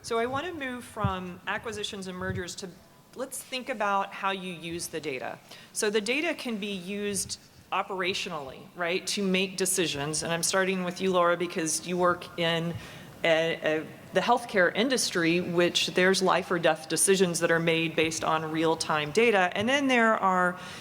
So I want to move from acquisitions and mergers to, let's think about how you use the data. So the data can be used operationally, right, to make decisions. And I'm starting with you, Laura, because you work in the healthcare industry, which there's life or death decisions that are made based on real-time data. And then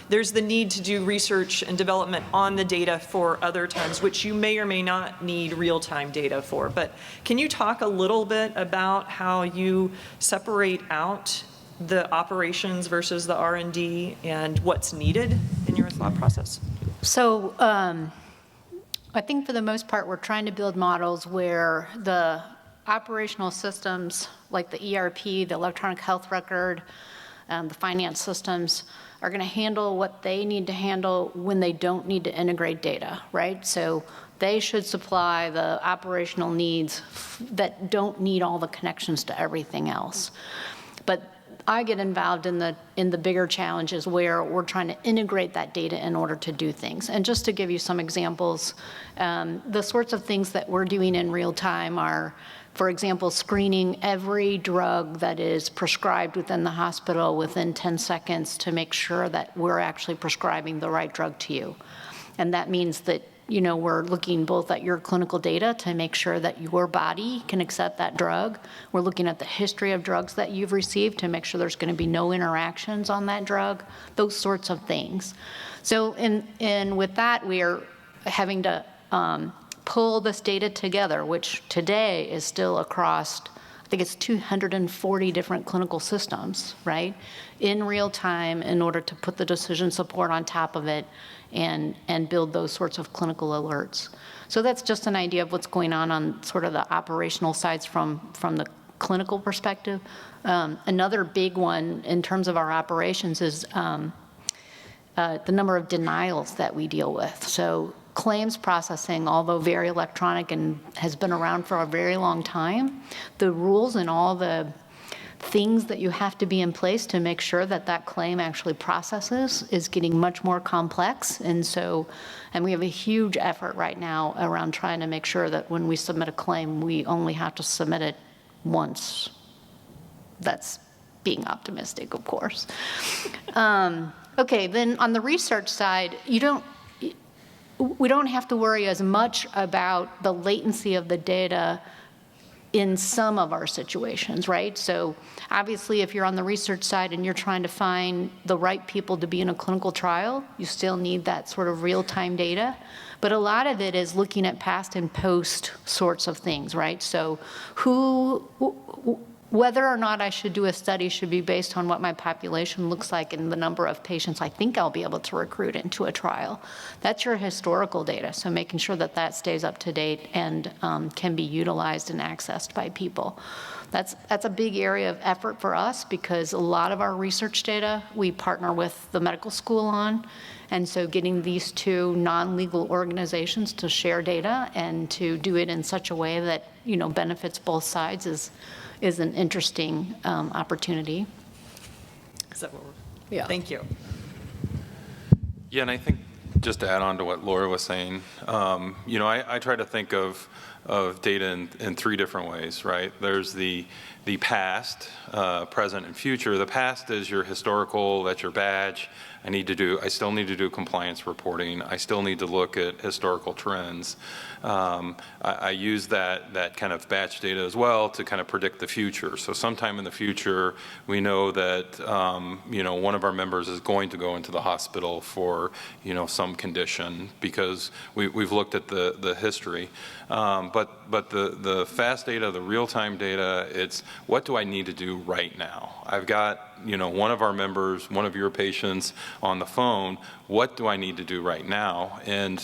there's the need to do research and development on the data for other times, which you may or may not need real-time data for. But can you talk a little bit about how you separate out the operations versus the R&D and what's needed in your thought process? So I think for the most part, we're trying to build models where the operational systems like the ERP, the electronic health record, the finance systems are going to handle what they need to handle when they don't need to integrate data, right? So they should supply the operational needs that don't need all the connections to everything else. But I get involved in the bigger challenges where we're trying to integrate that data in order to do things. And just to give you some examples, the sorts of things that we're doing in real time are, for example, screening every drug that is prescribed within the hospital within 10 seconds to make sure that we're actually prescribing the right drug to you. And that means that we're looking both at your clinical data to make sure that your body can accept that drug. We're looking at the history of drugs that you've received to make sure there's going to be no interactions on that drug, those sorts of things. So and with that, we are having to pull this data together, which today is still across, I think it's 240 different clinical systems, right, in real time in order to put the decision support on top of it and build those sorts of clinical alerts. So that's just an idea of what's going on sort of the operational sides from the clinical perspective. Another big one in terms of our operations is the number of denials that we deal with. So claims processing, although very electronic and has been around for a very long time, the rules and all the things that you have to be in place to make sure that that claim actually processes is getting much more complex. And we have a huge effort right now around trying to make sure that when we submit a claim, we only have to submit it once. That's being optimistic, of course. Okay, then on the research side, we don't have to worry as much about the latency of the data in some of our situations, right? So obviously, if you're on the research side and you're trying to find the right people to be in a clinical trial, you still need that sort of real-time data. But a lot of it is looking at past and post sorts of things, right? So whether or not I should do a study should be based on what my population looks like and the number of patients I think I'll be able to recruit into a trial. That's your historical data, so making sure that that stays up to date and can be utilized and accessed by people. That's a big area of effort for us because a lot of our research data we partner with the medical school on, and so getting these two non-legal organizations to share data and to do it in such a way that benefits both sides is an interesting opportunity. Is that what we're? Yeah. Thank you. Yeah, and I think just to add on to what Laura was saying, I try to think of data in three different ways, right? There's the past, present, and future. The past is your historical, that's your badge. I still need to do compliance reporting. I still need to look at historical trends. I use that kind of batch data as well to kind of predict the future. So sometime in the future, we know that one of our members is going to go into the hospital for some condition because we've looked at the history. But the fast data, the real-time data, it's what do I need to do right now? I've got one of our members, one of your patients on the phone, what do I need to do right now? And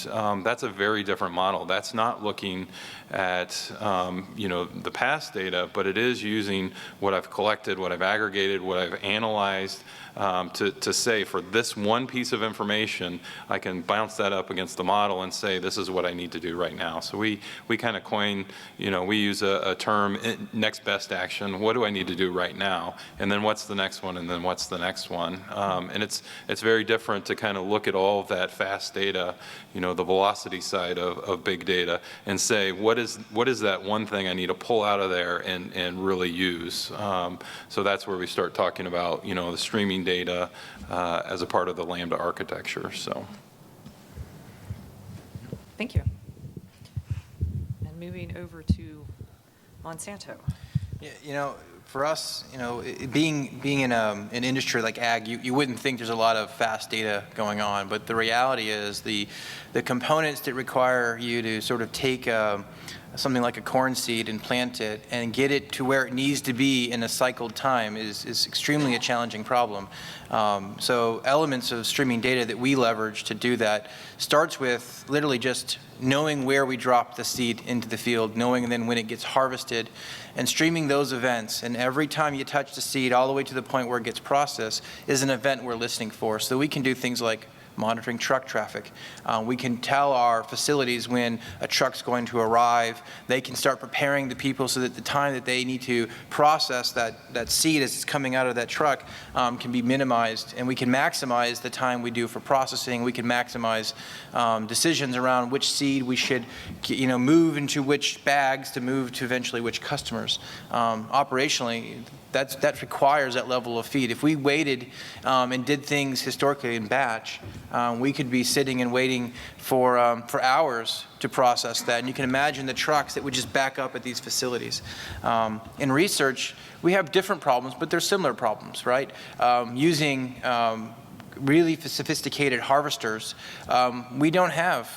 that's a very different model. That's not looking at the past data, but it is using what I've collected, what I've aggregated, what I've analyzed to say for this one piece of information, I can bounce that up against the model and say this is what I need to do right now. So we kind of coin, we use a term, next best action. What do I need to do right now? And then what's the next next one, and then what's the next one? And it's very different to kind of look at all of that fast data, the velocity side of big data, and say, what is that one thing I need to pull out of there and really use? So that's where we start talking about, the streaming data as a part of the Lambda architecture. So. Thank you. And moving over to Monsanto. Yeah, for us, being in an industry like ag, you wouldn't think there's a lot of fast data going on, but the reality is the components that require you to sort of take something like a corn seed and plant it and get it to where it needs to be in a cycled time is extremely a challenging problem. So elements of streaming data that we leverage to do that starts with literally just knowing where we drop the seed into the field, knowing then when it gets harvested, and streaming those events. And every time you touch the seed all the way to the point where it gets processed is an event we're listening for. So we can do things like monitoring truck traffic. We can tell our facilities when a truck's going to arrive. They can start preparing the people so that the time that they need to process that seed as it's coming out of that truck can be minimized, and we can maximize the time we do for processing. We can maximize decisions around which seed we should move into which bags to move to eventually which customers. Operationally, that requires that level of feed. If we waited and did things historically in batch, we could be sitting and waiting for hours to process that. And you can imagine the trucks that would just back up at these facilities. In research, we have different problems, but they're similar problems, right? Using really sophisticated harvesters, we don't have,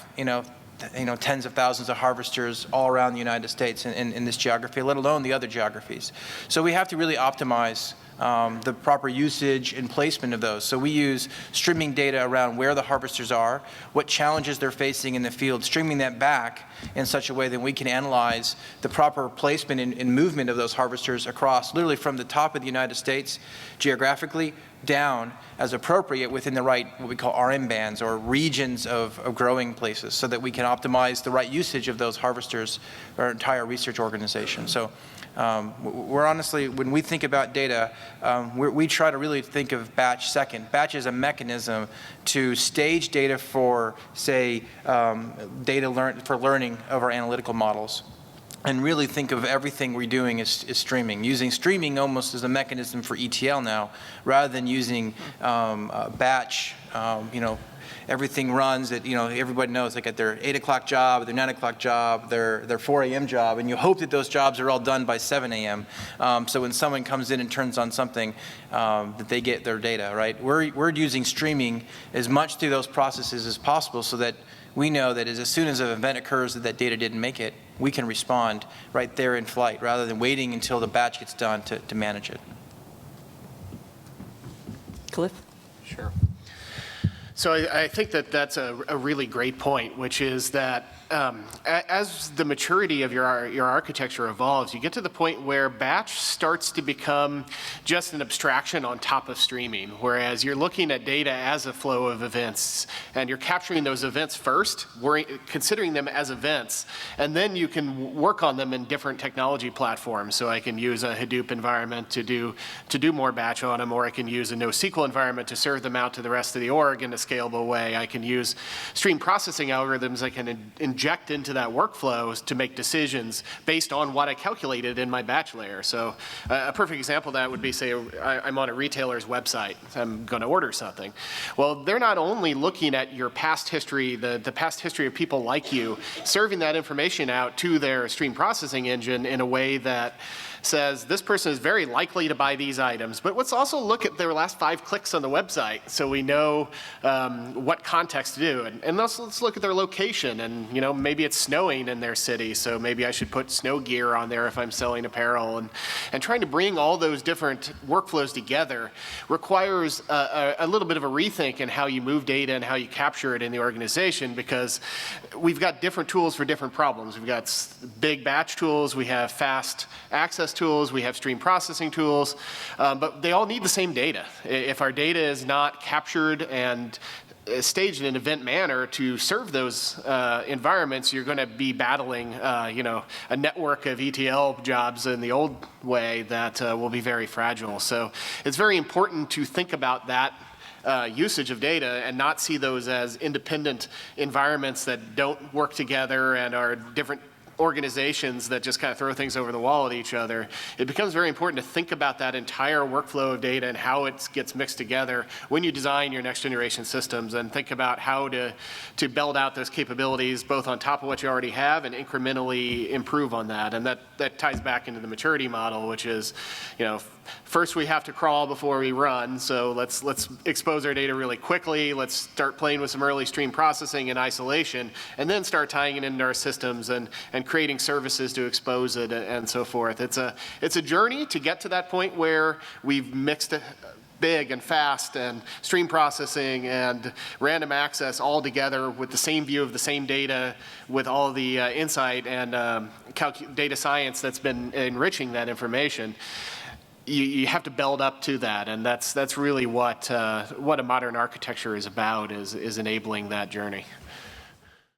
tens of thousands of harvesters all around the United States in this geography, let alone the other geographies. So we have to really optimize the proper usage and placement of those. So we use streaming data around where the harvesters are, what challenges they're facing in the field, streaming that back in such a way that we can analyze the proper placement and movement of those harvesters across, literally from the top of the United States geographically down as appropriate within the right, what we call RM bands or regions of growing places, so that we can optimize the right usage of those harvesters for our entire research organization. So we're honestly, when we think about data, we try to really think of batch second. Batch is a mechanism to stage data for, say, for learning of our analytical models, and really think of everything we're doing as streaming. Using streaming almost as a mechanism for ETL now, rather than using batch, everything runs at, everybody knows, like at their 8 o'clock job, their 9 o'clock job, their 4 a.m. job, and you hope that those jobs are all done by 7 a.m. So when someone comes in and turns on something, that they get their data, right? We're using streaming as much through those processes as possible, so that we know that as soon as an event occurs that data didn't make it, we can respond right there in flight, rather than waiting until the batch gets done to manage it. Cliff? Sure. So I think that's a really great point, which is that as the maturity of your architecture evolves, you get to the point where batch starts to become just an abstraction on top of streaming, whereas you're looking at data as a flow of events, and you're capturing those events first, considering them as events, and then you can work on them in different technology platforms. So I can use a Hadoop environment to do more batch on them, or I can use a NoSQL environment to serve them out to the rest of the org in a scalable way. I can use stream processing algorithms I can inject into that workflow to make decisions based on what I calculated in my batch layer. So a perfect example of that would be, say, I'm on a retailer's website. I'm going to order something. Well, they're not only looking at your past history, the past history of people like you, serving that information out to their stream processing engine in a way that says this person is very likely to buy these items, but let's also look at their last 5 clicks on the website so we know what context to do. And let's look at their location, and maybe it's snowing in their city, so maybe I should put snow gear on there if I'm selling apparel. And trying to bring all those different workflows together requires a little bit of a rethink in how you move data and how you capture it in the organization, because we've got different tools for different problems. We've got big batch tools, we have fast access tools, we have stream processing tools, but they all need the same data. If our data is not captured and staged in an event manner to serve those environments, you're going to be battling, a network of ETL jobs in the old way that will be very fragile. So it's very important to think about that usage of data and not see those as independent environments that don't work together and are different organizations that just kind of throw things over the wall at each other. It becomes very important to think about that entire workflow of data and how it gets mixed together when you design your next generation systems, and think about how to build out those capabilities both on top of what you already have and incrementally improve on that. And that ties back into the maturity model, which is, first we have to crawl before we run. So let's expose our data really quickly. Let's start playing with some early stream processing and isolation, and then start tying it into our systems and creating services to expose it and so forth. It's a journey to get to that point where we've mixed big and fast and stream processing and random access all together with the same view of the same data, with all the insight and data science that's been enriching that information. You have to build up to that, and that's really what a modern architecture is about, is enabling that journey.